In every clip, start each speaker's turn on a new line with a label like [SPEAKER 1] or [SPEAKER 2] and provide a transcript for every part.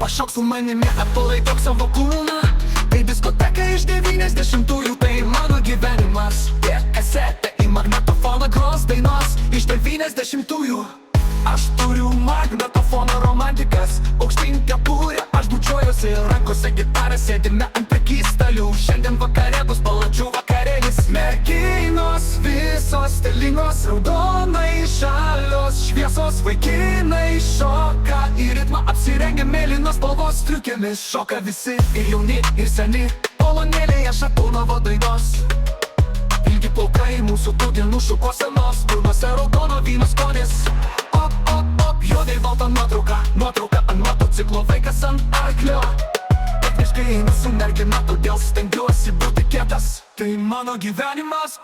[SPEAKER 1] Pašoks su manimi atpalaiduok savo kūną. Tai diskoteka iš 90-ųjų, tai mano gyvenimas. Ir kasetė į magnetofoną gros dainos iš 90-ųjų. Aš turiu magnetofono romantikas, aukštyn kepurė, aš bučiuojuosi, rankose gitarą, sėdime ant prekystalių. Šiandien vakare bus balandžių vakarėlis. Merginos visos stilingos, raudonai žalios šviesos, vaikinai šoka į ritmą, apsirengę mėlynos spalvos striukėmis. Šoka visi, ir jauni, ir seni, kolonėlėje Šaponovo dainos. Ilgi plaukai mūsų tų dienų šukuosenos, burnuose raudono vyno skonis. Op, op, op, juodai balta nuotrauka ant motociklo, vaikas ant arklio. Techniškai einu su mergina, todėl stengiuosi būti kietas. Tai mano gyvenimas,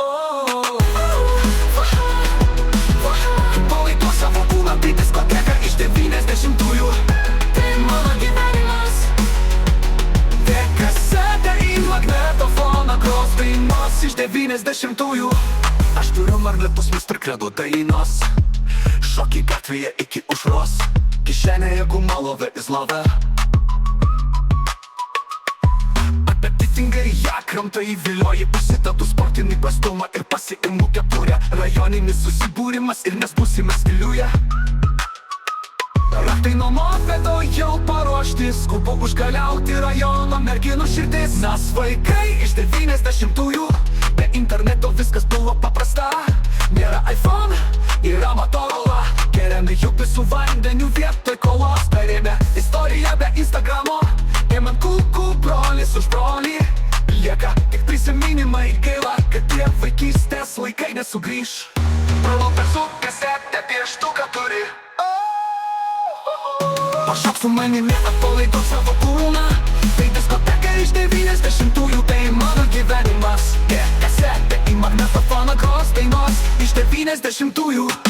[SPEAKER 1] Palaiduok savo kūną, tai diskoteka iš 90-ųjų. Tai mano gyvenimas. Dėk kasetę į magnetofoną, gros dainos iš 90-ųjų. Aš turiu magnetus, Mr. Credo dainos. Šokiai gatvėje iki aušros, kišenėje guma, love is love. Apetitingai ją kramto įvilioji, užsidadu sportinį kostiumą ir pasiimu kepurę. Rajoninis susibūrimas ir mes būsime stiliuje. Raktai nuo mopedo jau paruošti, skubu užkaliauti rajono merginų širdis. Mes vaikai iš 90-ųjų, be interneto viskas buvo paprasta. Nėra iPhone, yra Motorola, geriame jupį su vandeniu vietoj kolos. Perėmė istoriją be Instagramo, ėmant kukų brolis už brolį. Lieka tik prisiminimai, gaila, kad tie vaikystės laikai nesugrįš. Pralauper su kasetė, pieštuką turi. Pašok su manimi, atpalaiduok savo kūną. Tai diskoteka iš 90-ųjų, tai mano gyvenimas. Kasetė į magnetofoną gros dainos iš 90-ųjų.